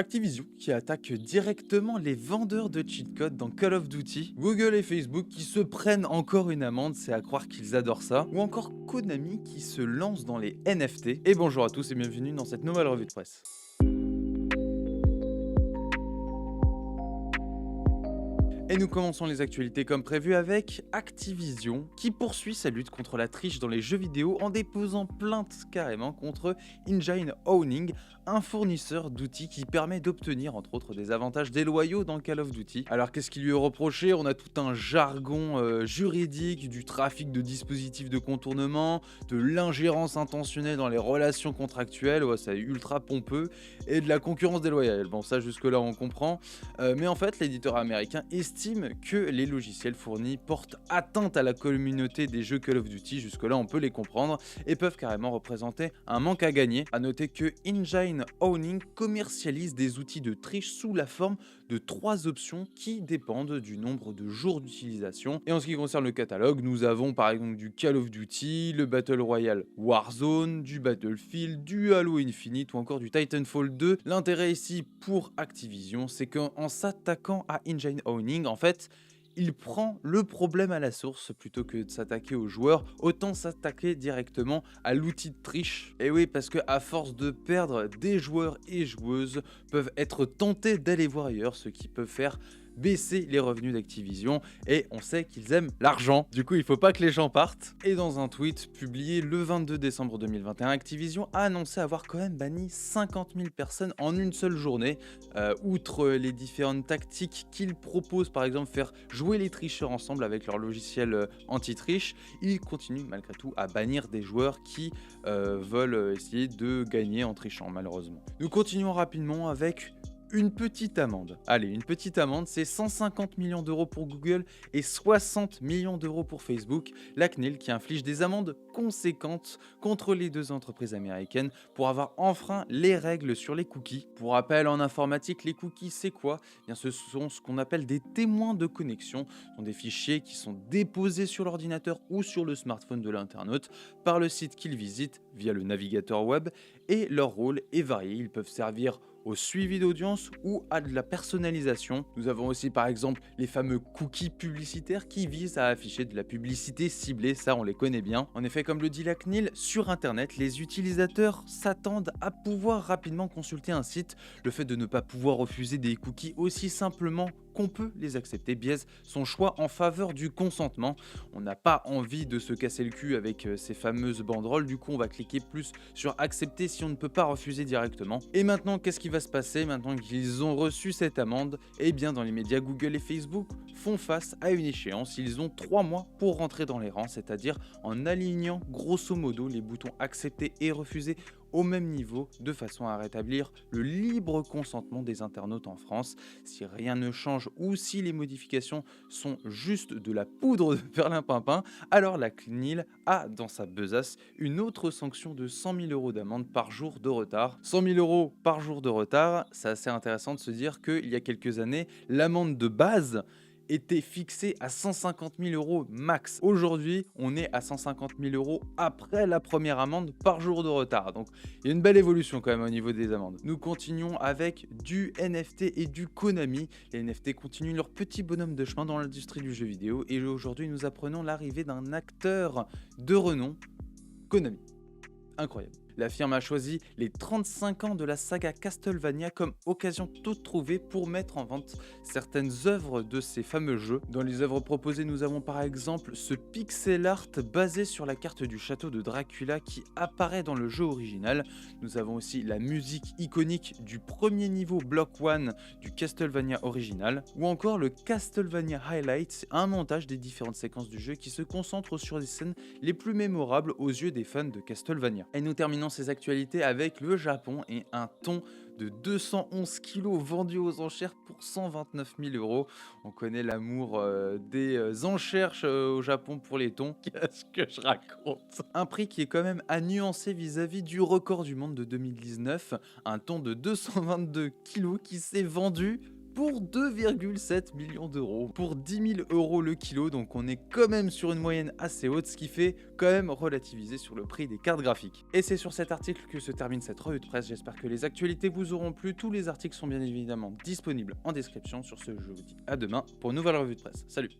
Activision qui attaque directement les vendeurs de cheat codes dans Call of Duty, Google et Facebook qui se prennent encore une amende, c'est à croire qu'ils adorent ça, ou encore Konami qui se lance dans les NFT. Et bonjour à tous et bienvenue dans cette nouvelle revue de presse. Et nous commençons les actualités comme prévu avec Activision qui poursuit sa lutte contre la triche dans les jeux vidéo en déposant plainte carrément contre Engine Owning, un fournisseur d'outils qui permet d'obtenir entre autres des avantages déloyaux dans Call of Duty. Alors qu'est-ce qui lui est reproché? On a tout un jargon juridique, du trafic de dispositifs de contournement, de l'ingérence intentionnelle dans les relations contractuelles, ouais, ça est ultra pompeux, et de la concurrence déloyale. Bon, ça jusque là on comprend, mais en fait l'éditeur américain estime que les logiciels fournis portent atteinte à la communauté des jeux Call of Duty, jusque-là on peut les comprendre, et peuvent carrément représenter un manque à gagner. A noter que Engine Owning commercialise des outils de triche sous la forme de 3 options qui dépendent du nombre de jours d'utilisation. Et en ce qui concerne le catalogue, nous avons par exemple du Call of Duty, le Battle Royale Warzone, du Battlefield, du Halo Infinite ou encore du Titanfall 2. L'intérêt ici pour Activision, c'est qu'en s'attaquant à Engine Owning, en fait, il prend le problème à la source plutôt que de s'attaquer aux joueurs, autant s'attaquer directement à l'outil de triche. Et oui, parce que à force de perdre, des joueurs et joueuses peuvent être tentés d'aller voir ailleurs, ce qui peut faire baisser les revenus d'Activision, et on sait qu'ils aiment l'argent, du coup il faut pas que les gens partent. Et dans un tweet publié le 22 décembre 2021, Activision a annoncé avoir quand même banni 50 000 personnes en une seule journée. Outre les différentes tactiques qu'ils proposent, par exemple faire jouer les tricheurs ensemble avec leur logiciel anti-triche, ils continuent malgré tout à bannir des joueurs qui veulent essayer de gagner en trichant malheureusement. Nous continuons rapidement avec une petite amende. Allez, une petite amende, c'est 150 millions d'euros pour Google et 60 millions d'euros pour Facebook. La CNIL qui inflige des amendes conséquentes contre les deux entreprises américaines pour avoir enfreint les règles sur les cookies. Pour rappel, en informatique, les cookies, c'est quoi? Eh bien, ce sont ce qu'on appelle des témoins de connexion. Ce sont des fichiers qui sont déposés sur l'ordinateur ou sur le smartphone de l'internaute par le site qu'ils visitent via le navigateur web, et leur rôle est varié. Ils peuvent servir au suivi d'audience ou à de la personnalisation. Nous avons aussi par exemple les fameux cookies publicitaires qui visent à afficher de la publicité ciblée, ça on les connaît bien. En effet, comme le dit la CNIL, sur internet, les utilisateurs s'attendent à pouvoir rapidement consulter un site. Le fait de ne pas pouvoir refuser des cookies aussi simplement qu'on peut les accepter biaise son choix en faveur du consentement. On n'a pas envie de se casser le cul avec ces fameuses banderoles, du coup on va cliquer plus sur accepter si on ne peut pas refuser directement. Et maintenant, qu'est-ce qui va se passer maintenant qu'ils ont reçu cette amende? Eh bien, dans les médias, Google et Facebook font face à une échéance. Ils ont 3 mois pour rentrer dans les rangs, c'est-à-dire en alignant grosso modo les boutons accepter et refuser au même niveau, de façon à rétablir le libre consentement des internautes en France. Si rien ne change ou si les modifications sont juste de la poudre de perlimpinpin, alors la CNIL a dans sa besace une autre sanction de 100 000 € d'amende par jour de retard. 100 000 € par jour de retard, c'est assez intéressant de se dire qu'il y a quelques années, l'amende de base était fixé à 150 000 € max. Aujourd'hui, on est à 150 000 € après la première amende par jour de retard. Donc, il y a une belle évolution quand même au niveau des amendes. Nous continuons avec du NFT et du Konami. Les NFT continuent leur petit bonhomme de chemin dans l'industrie du jeu vidéo. Et aujourd'hui, nous apprenons l'arrivée d'un acteur de renom, Konami. Incroyable. La firme a choisi les 35 ans de la saga Castlevania comme occasion toute trouvée pour mettre en vente certaines œuvres de ces fameux jeux. Dans les œuvres proposées, nous avons par exemple ce pixel art basé sur la carte du château de Dracula qui apparaît dans le jeu original. Nous avons aussi la musique iconique du premier niveau Block 1 du Castlevania original, ou encore le Castlevania Highlights, un montage des différentes séquences du jeu qui se concentre sur les scènes les plus mémorables aux yeux des fans de Castlevania. Et nous terminons ces actualités avec le Japon et un thon de 211 kg vendu aux enchères pour 129 000 €. On connaît l'amour des enchères au Japon pour les thons. Qu'est-ce que je raconte? Un prix qui est quand même à nuancer vis-à-vis du record du monde de 2019. Un thon de 222 kg qui s'est vendu pour 2,7 millions d'euros, pour 10 000 euros le kilo, donc on est quand même sur une moyenne assez haute, ce qui fait quand même relativiser sur le prix des cartes graphiques. Et c'est sur cet article que se termine cette revue de presse, j'espère que les actualités vous auront plu, tous les articles sont bien évidemment disponibles en description. Sur ce, je vous dis à demain pour une nouvelle revue de presse. Salut!